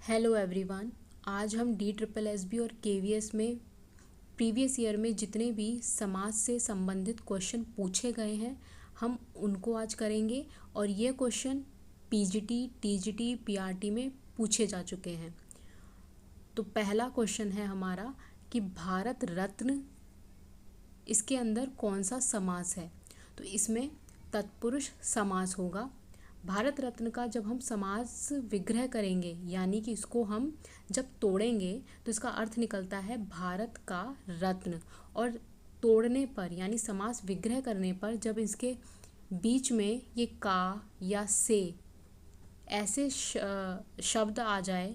Hello everyone. आज हम DSSB और KVS में प्रीवियस ईयर में जितने भी समाज से संबंधित क्वेश्चन पूछे गए हैं हम उनको आज करेंगे और ये क्वेश्चन PGT, TGT, PRT में पूछे जा चुके हैं। तो पहला क्वेश्चन है हमारा कि भारत रत्न इसके अंदर कौन सा समास है। तो इसमें तत्पुरुष समास होगा। भारत रत्न का जब हम समास विग्रह करेंगे यानी कि इसको हम जब तोड़ेंगे तो इसका अर्थ निकलता है भारत का रत्न। और तोड़ने पर यानी समास विग्रह करने पर जब इसके बीच में ये का या से ऐसे शब्द आ जाए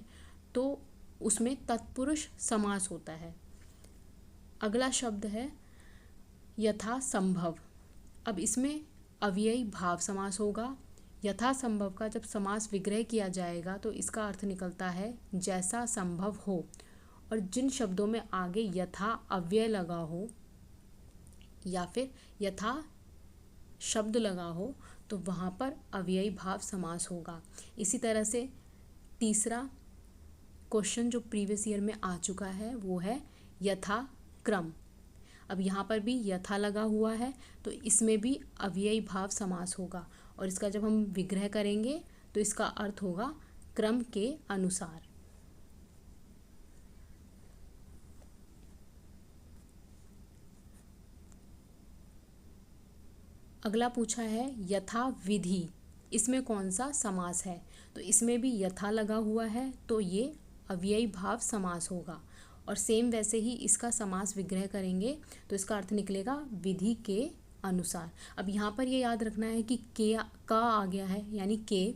तो उसमें तत्पुरुष समास होता है। अगला शब्द है यथा संभव। अब इसमें अव्ययी भाव समास होगा। यथा संभव का जब समास विग्रह किया जाएगा तो इसका अर्थ निकलता है जैसा संभव हो। और जिन शब्दों में आगे यथा अव्यय लगा हो या फिर यथा शब्द लगा हो तो वहाँ पर अव्ययी भाव समास होगा। इसी तरह से तीसरा क्वेश्चन जो प्रीवियस ईयर में आ चुका है वो है यथा क्रम। अब यहाँ पर भी यथा लगा हुआ है तो इसमें भी अव्ययी भाव समास होगा और इसका जब हम विग्रह करेंगे तो इसका अर्थ होगा क्रम के अनुसार। अगला पूछा है यथा विधि, इसमें कौन सा समास है। तो इसमें भी यथा लगा हुआ है तो ये अव्ययी भाव समास होगा और सेम वैसे ही इसका समास विग्रह करेंगे तो इसका अर्थ निकलेगा विधि के अनुसार। अब यहाँ पर ये याद रखना है कि के का आ गया है यानी के,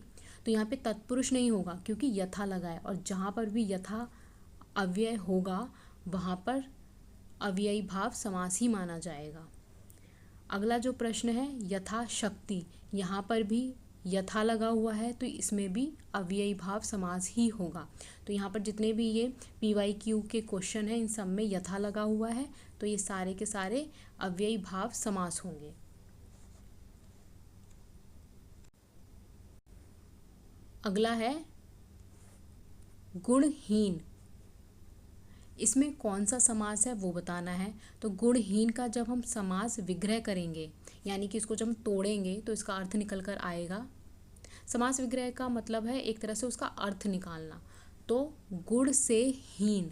तो यहाँ पे तत्पुरुष नहीं होगा क्योंकि यथा लगा है और जहाँ पर भी यथा अव्यय होगा वहाँ पर अव्ययी भाव समास ही माना जाएगा। अगला जो प्रश्न है यथा शक्ति, यहाँ पर भी यथा लगा हुआ है तो इसमें भी अव्ययी भाव समास ही होगा। तो यहाँ पर जितने भी ये PYQ के क्वेश्चन हैं इन सब में यथा लगा हुआ है तो ये सारे के सारे अव्ययी भाव समास होंगे। अगला है गुणहीन, इसमें कौन सा समास है वो बताना है। तो गुणहीन का जब हम समास विग्रह करेंगे यानी कि इसको जब हम तोड़ेंगे तो इसका अर्थ निकल कर आएगा। समास विग्रह का मतलब है एक तरह से उसका अर्थ निकालना। तो गुण से हीन,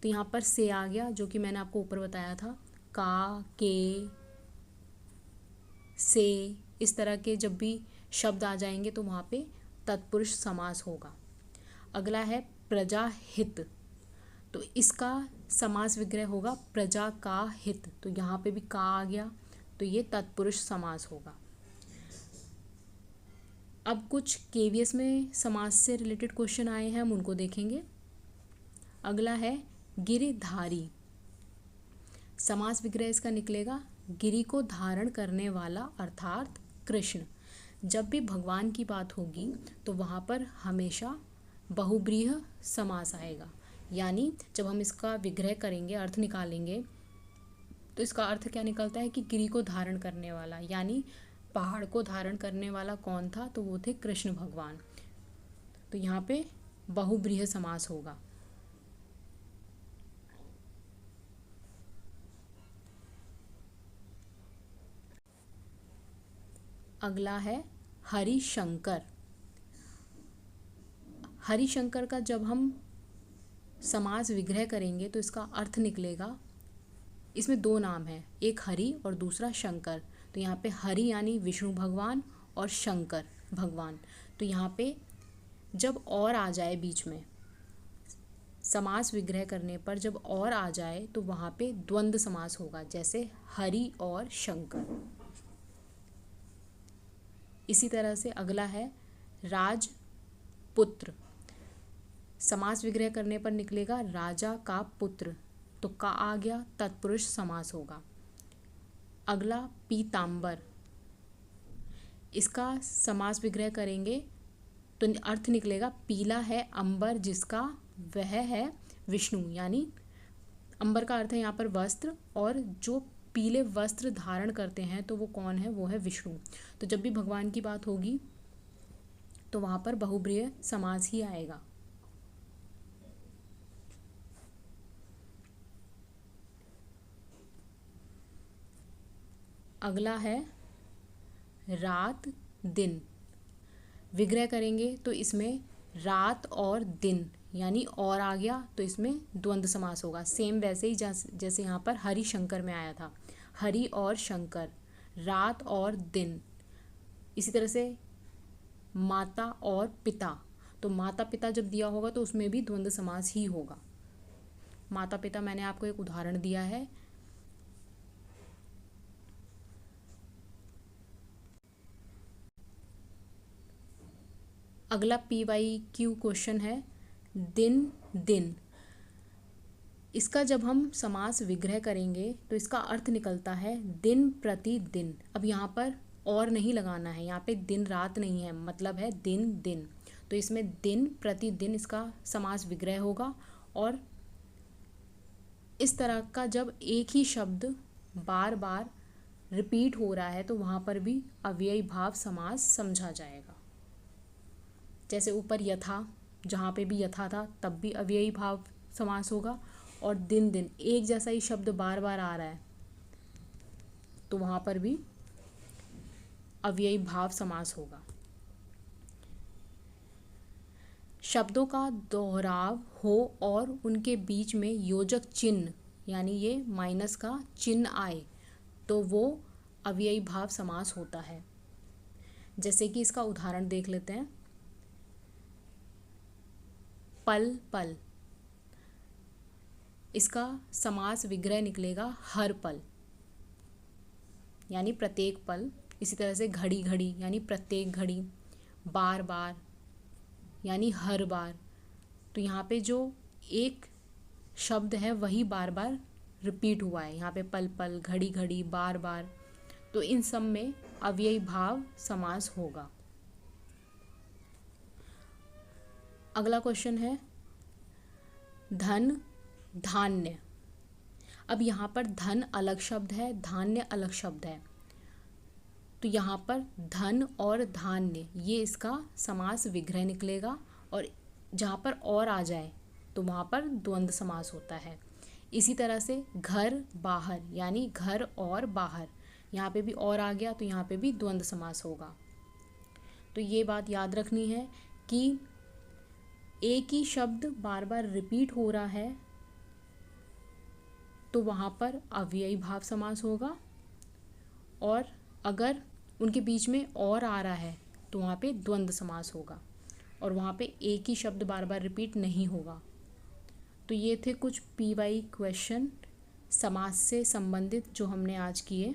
तो यहाँ पर से आ गया जो कि मैंने आपको ऊपर बताया था। का, के, से इस तरह के जब भी शब्द आ जाएंगे तो वहाँ पे तत्पुरुष समास होगा। अगला है प्रजा हित, तो इसका समास विग्रह होगा प्रजा का हित। तो यहाँ पे भी का आ गया तो ये तत्पुरुष समास होगा। अब कुछ KVS में समास से रिलेटेड क्वेश्चन आए हैं हम उनको देखेंगे। अगला है गिरिधारी, समास विग्रह इसका निकलेगा गिरि को धारण करने वाला अर्थात कृष्ण। जब भी भगवान की बात होगी तो वहाँ पर हमेशा बहुब्रीहि समास आएगा यानी जब हम इसका विग्रह करेंगे अर्थ निकालेंगे तो इसका अर्थ क्या निकलता है कि गिरि को धारण करने वाला, यानी पहाड़ को धारण करने वाला कौन था तो वो थे कृष्ण भगवान। तो यहाँ पे बहुब्रीहि समास होगा। अगला है हरिशंकर। हरिशंकर का जब हम समास विग्रह करेंगे तो इसका अर्थ निकलेगा, इसमें दो नाम हैं, एक हरि और दूसरा शंकर। तो यहाँ पे हरि यानी विष्णु भगवान और शंकर भगवान। तो यहाँ पे जब और आ जाए बीच में समास विग्रह करने पर जब और आ जाए तो वहाँ पे द्वंद्व समास होगा जैसे हरि और शंकर। इसी तरह से अगला है राजपुत्र, समास विग्रह करने पर निकलेगा राजा का पुत्र। तो का आ गया तत्पुरुष समास होगा। अगला पीतांबर, इसका समास विग्रह करेंगे तो अर्थ निकलेगा पीला है अंबर जिसका वह है विष्णु, यानी अंबर का अर्थ है यहाँ पर वस्त्र और जो पीले वस्त्र धारण करते हैं तो वो कौन है, वो है विष्णु। तो जब भी भगवान की बात होगी तो वहाँ पर बहुब्रीहि समास ही आएगा। अगला है रात दिन। विग्रह करेंगे तो इसमें रात और दिन यानी और आ गया तो इसमें द्वंद्व समास होगा। सेम वैसे ही जैसे यहाँ पर हरि शंकर में आया था, हरि और शंकर, रात और दिन। इसी तरह से माता और पिता, तो माता पिता जब दिया होगा तो उसमें भी द्वंद्व समास ही होगा। माता पिता मैंने आपको एक उदाहरण दिया है। अगला PYQ क्वेश्चन है दिन दिन। इसका जब हम समास विग्रह करेंगे तो इसका अर्थ निकलता है दिन प्रति दिन। अब यहाँ पर और नहीं लगाना है, यहाँ पे दिन रात नहीं है, मतलब है दिन दिन। तो इसमें दिन प्रति दिन इसका समास विग्रह होगा। और इस तरह का जब एक ही शब्द बार बार रिपीट हो रहा है तो वहाँ पर भी अव्ययी भाव समास समझा जाएगा। जैसे ऊपर यथा, जहाँ पे भी यथा था तब भी अव्ययी भाव समास होगा। और दिन दिन एक जैसा ही शब्द बार बार आ रहा है तो वहाँ पर भी अव्ययी भाव समास होगा। शब्दों का दोहराव हो और उनके बीच में योजक चिन्ह यानी ये माइनस का चिन्ह आए तो वो अव्ययी भाव समास होता है। जैसे कि इसका उदाहरण देख लेते हैं। पल पल, इसका समास विग्रह निकलेगा हर पल यानी प्रत्येक पल। इसी तरह से घड़ी घड़ी यानी प्रत्येक घड़ी, बार बार यानी हर बार। तो यहाँ पे जो एक शब्द है वही बार बार रिपीट हुआ है, यहाँ पे पल पल, घड़ी घड़ी, बार बार, तो इन सब में अव्ययी भाव समास होगा। अगला क्वेश्चन है धन धान्य। अब यहाँ पर धन अलग शब्द है, धान्य अलग शब्द है, तो यहाँ पर धन और धान्य ये इसका समास विग्रह निकलेगा। और जहाँ पर और आ जाए तो वहाँ पर द्वंद्व समास होता है। इसी तरह से घर बाहर यानी घर और बाहर, यहाँ पे भी और आ गया तो यहाँ पे भी द्वंद्व समास होगा। तो ये बात याद रखनी है कि एक ही शब्द बार बार रिपीट हो रहा है तो वहाँ पर अव्ययी भाव समास होगा। और अगर उनके बीच में और आ रहा है तो वहाँ पे द्वंद्व समास होगा और वहाँ पे एक ही शब्द बार बार रिपीट नहीं होगा। तो ये थे कुछ PY क्वेश्चन समास से संबंधित जो हमने आज किए।